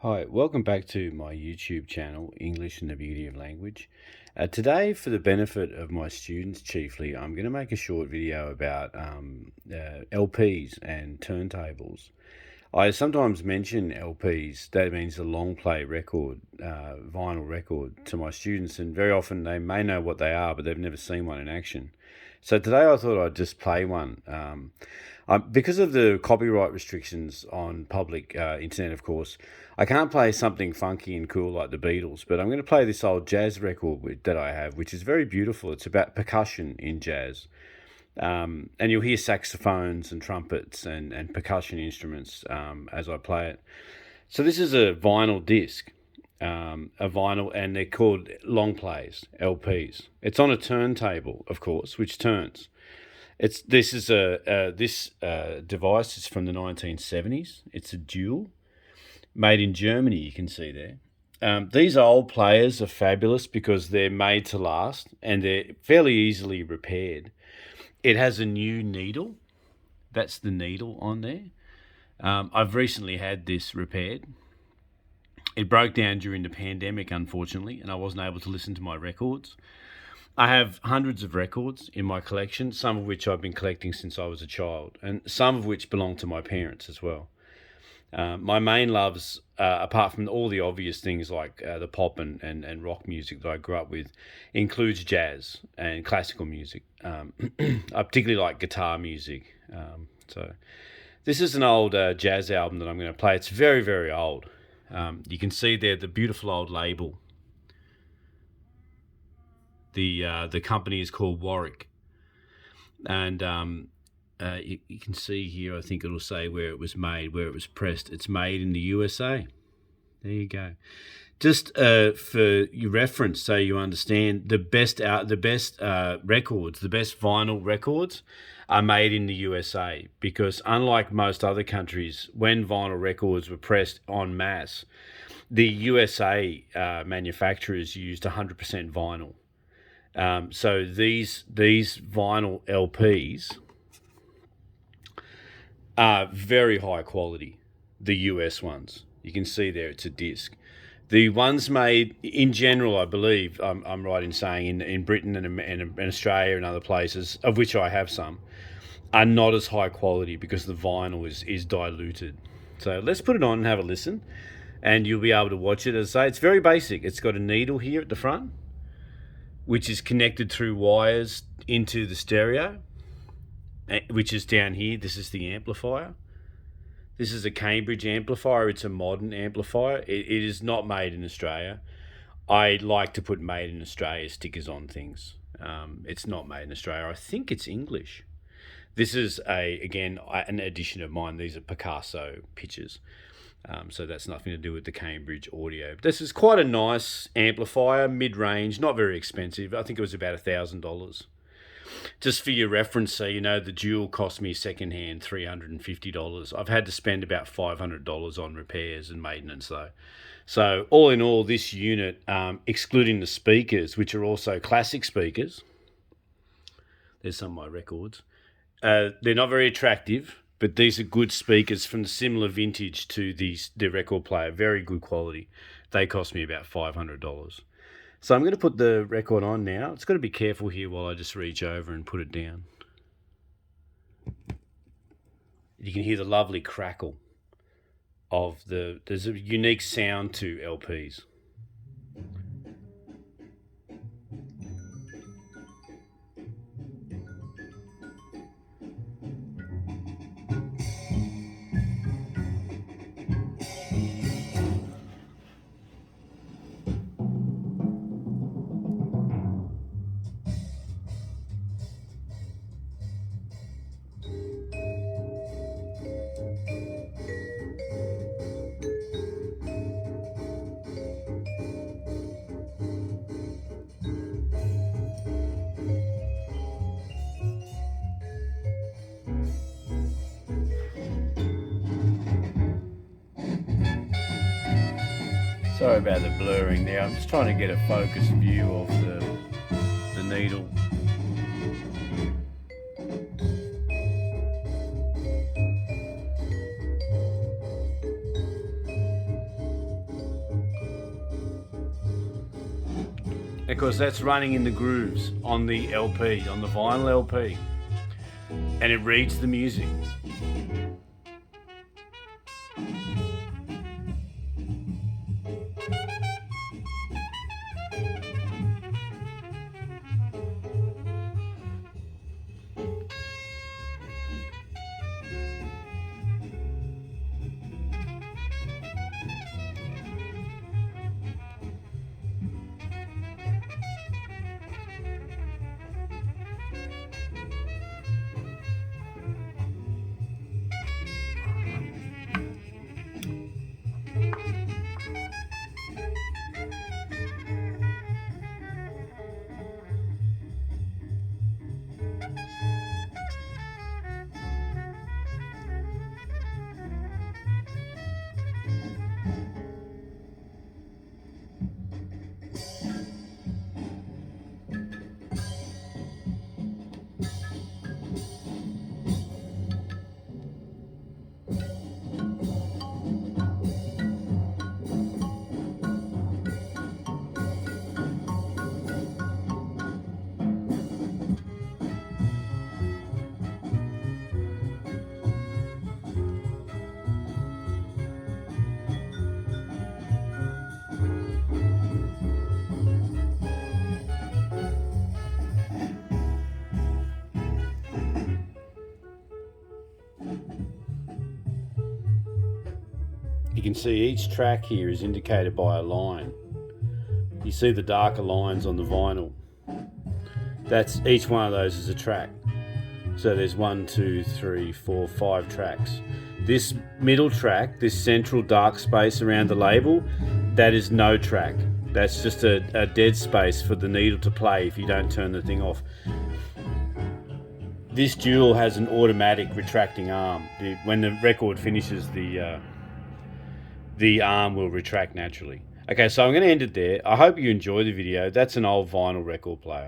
Hi, welcome back to my YouTube channel, English and the Beauty of Language. Today, for the benefit of my students chiefly, I'm going to make a short video about LPs and turntables. I sometimes mention LPs, that means a long play record, vinyl record, to my students, and very often they may know what they are, but they've never seen one in action. So today I thought I'd just play one. Because of the copyright restrictions on public internet, of course, I can't play something funky and cool like the Beatles, but I'm going to play this old jazz record that I have, which is very beautiful. It's about percussion in jazz. And you'll hear saxophones and trumpets and percussion instruments as I play it. So this is a vinyl disc, and they're called long plays, LPs. It's on a turntable, of course, which turns. This device is from the 1970s. It's a dual, made in Germany. You can see there. These old players are fabulous because they're made to last and they're fairly easily repaired. It has a new needle. That's the needle on there. I've recently had this repaired. It broke down during the pandemic, unfortunately, and I wasn't able to listen to my records. I have hundreds of records in my collection, some of which I've been collecting since I was a child, and some of which belong to my parents as well. My main loves, apart from all the obvious things like the pop and rock music that I grew up with, includes jazz and classical music. I particularly like guitar music. So this is an old jazz album that I'm going to play. It's very, very old. You can see there the beautiful old label. The company is called Warwick, and you can see here. I think it'll say where it was made, where it was pressed. It's made in the USA. There you go. Just for your reference, so you understand, the best records, the best vinyl records, are made in the USA because unlike most other countries, when vinyl records were pressed en masse, the USA manufacturers used 100% vinyl. So these vinyl LPs are very high quality. The US ones, you can see there, it's a disc. The ones made in general, I believe, I'm right in saying, in Britain and Australia and other places, of which I have some, are not as high quality because the vinyl is diluted. So let's put it on and have a listen, and you'll be able to watch it. As I say, it's very basic. It's got a needle here at the front, which is connected through wires into the stereo, which is down here. This is the amplifier. This is a Cambridge amplifier. It's a modern amplifier. It is not made in Australia. I like to put made in Australia stickers on things. It's not made in Australia. I think it's English. This is an edition of mine. These are Picasso pictures. So that's nothing to do with the Cambridge audio. This is quite a nice amplifier, mid-range, not very expensive. I think it was about $1,000. Just for your reference, so you know, the dual cost me secondhand $350. I've had to spend about $500 on repairs and maintenance though. So all in all, this unit, excluding the speakers, which are also classic speakers, there's some of my records, they're not very attractive, but these are good speakers from the similar vintage to the record player, very good quality. They cost me about $500. So I'm going to put the record on now. It's got to be careful here while I just reach over and put it down. You can hear the lovely crackle of there's a unique sound to LPs. Sorry about the blurring there. I'm just trying to get a focused view of the needle. because that's running in the grooves on the LP, on the vinyl LP, and it reads the music. You can see each track here is indicated by a line. You see the darker lines on the vinyl. That's each one of those is a track. So there's 1, 2, 3, 4, 5 tracks. This middle track, this central dark space around the label, that is no track. That's just a dead space for the needle to play if you don't turn the thing off. This dual has an automatic retracting arm. When the record finishes, the arm will retract naturally. Okay, so I'm going to end it there. I hope you enjoy the video. That's an old vinyl record player.